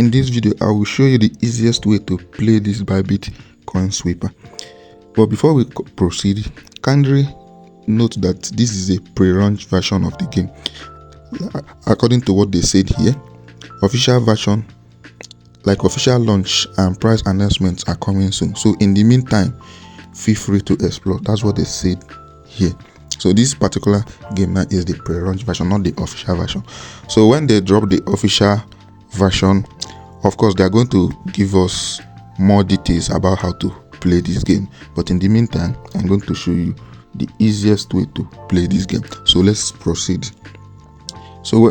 in this video I will show you the easiest way to play this Bybit Coinsweeper. But before we proceed, kindly note that this is a pre-launch version of the game. According to what they said here, official version, like official launch and price announcements, are coming soon. So in the meantime, feel free to explore. That's what they said here. So this particular game now is the pre-launch version, not the official version. So when they drop the official version, of course they are going to give us more details about how to play this game. But in the meantime, I'm going to show you the easiest way to play this game. So let's proceed. So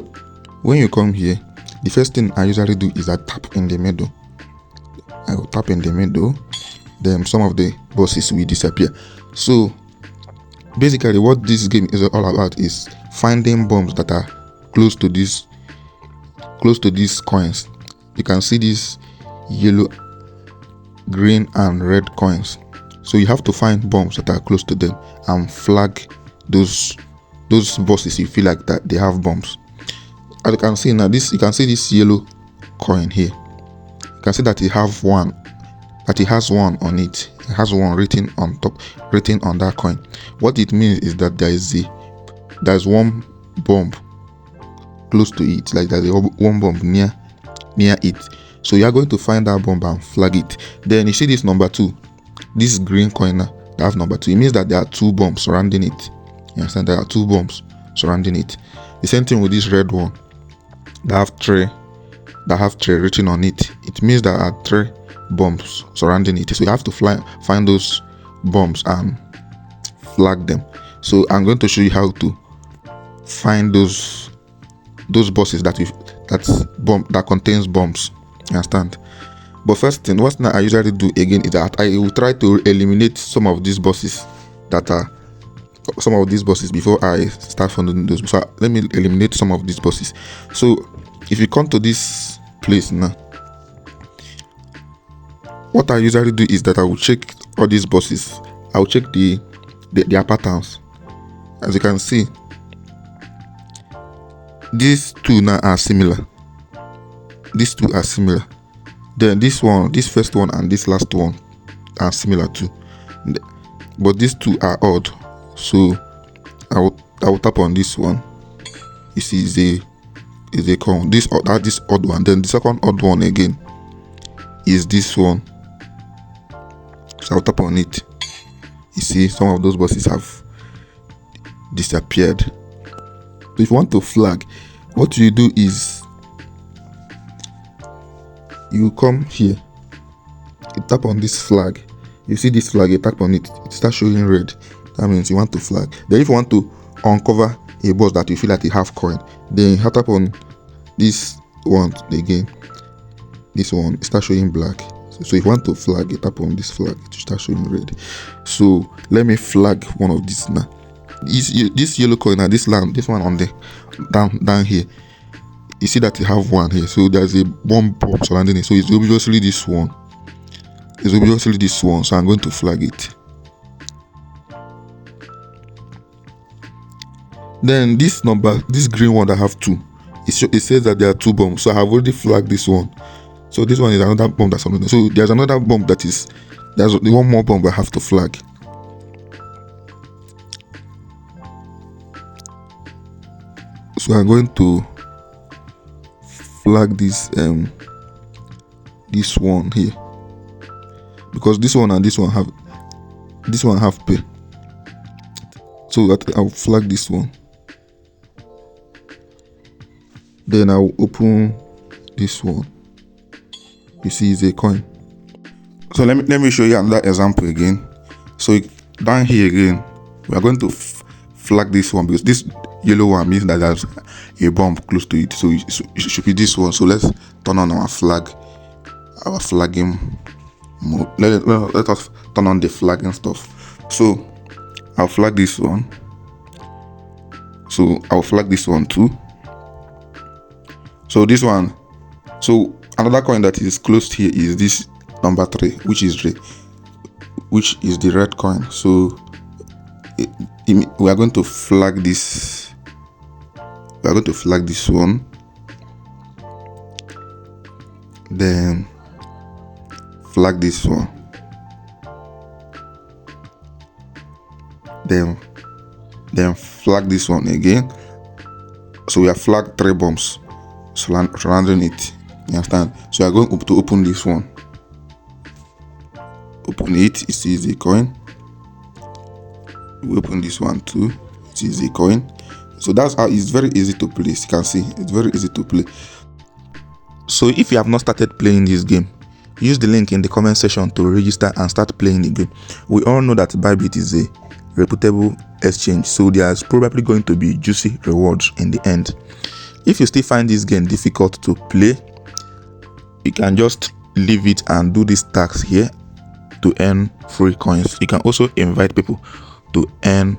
when you come here, the first thing I usually do is I tap in the middle. I will tap in the middle, then some of the bosses will disappear. So basically what this game is all about is finding bombs that are close to these coins. You can see these yellow, green and red coins. So you have to find bombs that are close to them and flag those bosses you feel like that they have bombs. As you can see now, you can see this yellow coin here. You can see that it has one on it. It has one written on top, written on that coin. What it means is that there's one bomb close to it, like there's one bomb near it. So you are going to find that bomb and flag it. Then you see this number 2, this green coin that have number 2. It means that there are 2 bombs surrounding it. You understand? There are 2 bombs surrounding it. The same thing with this red one that have 3 written on it. It means there are 3 bombs surrounding it. So you have to find those bombs and flag them. So I'm going to show you how to find those bosses that contains bombs. You understand? But first thing, what I usually do again is that I will try to eliminate some of these bosses before I start funding those. So let me eliminate some of these bosses. So if you come to this place now, what I usually do is that I will check all these bosses. I will check their patterns. As you can see, these 2 now are similar. These 2 are similar. Then this first one and this last one are similar too. But these 2 are odd. So I will tap on this one. You see is a coin. This odd one. Then the second odd one again is this one. So I'll tap on it. You see some of those bosses have disappeared. So if you want to flag, what you do is you come here, you tap on this flag. You see this flag, you tap on it, it starts showing red. That means you want to flag. Then if you want to uncover a boss that you feel like you have coin, then you tap on this one again. This one, it starts showing black. So if you want to flag, you tap on this flag, it starts showing red. So let me flag one of these now. This yellow coin and this one on the down here. You see that you have one here. So there's a bomb surrounding it. So it's obviously this one. So I'm going to flag it. Then this green one that have 2, it says that there are 2 bombs. So I have already flagged this one. So this one is another bomb that's surrounding. So there's another bomb there's one more bomb I have to flag. So I'm going to flag this one here, because this one and this one have pair. So that I'll flag this one. Then I'll open this one. You see it's a coin. So let me show you another example again. So down here again, we are going to flag this one, because this yellow one means that there's a bomb close to it. So it should be this one. So let's turn on our flagging mode. Let us turn on the flagging stuff. So I'll flag this one. So I'll flag this one too. So this one. So another coin that is close here is this number 3, which is the red coin. So we are going to flag this. We are going to flag this one. then flag this one, then flag this one again. So we have flagged 3 bombs surrounding it. You understand? So we are going to open this one. Open it. It is a coin. We open this one too. It is a coin. So that's how it's very easy to play. As you can see, it's very easy to play. So if you have not started playing this game, use the link in the comment section to register and start playing the game. We all know that Bybit is a reputable exchange, so there's probably going to be juicy rewards in the end. If you still find this game difficult to play, you can just leave it and do this task here to earn free coins. You can also invite people to earn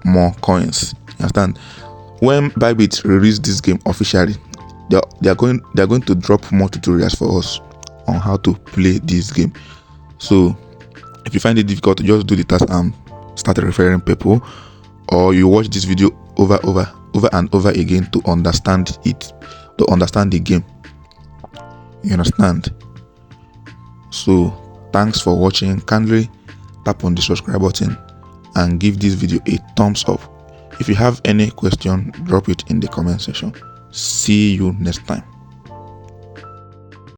more coins. You understand? When Bybit release this game officially, they are going to drop more tutorials for us on how to play this game. So if you find it difficult, just do the task and start referring people, or you watch this video over and over again to understand it, to understand the game. You understand? So thanks for watching. Kindly tap on the subscribe button and give this video a thumbs up. If you have any question, drop it in the comment section. See you next time.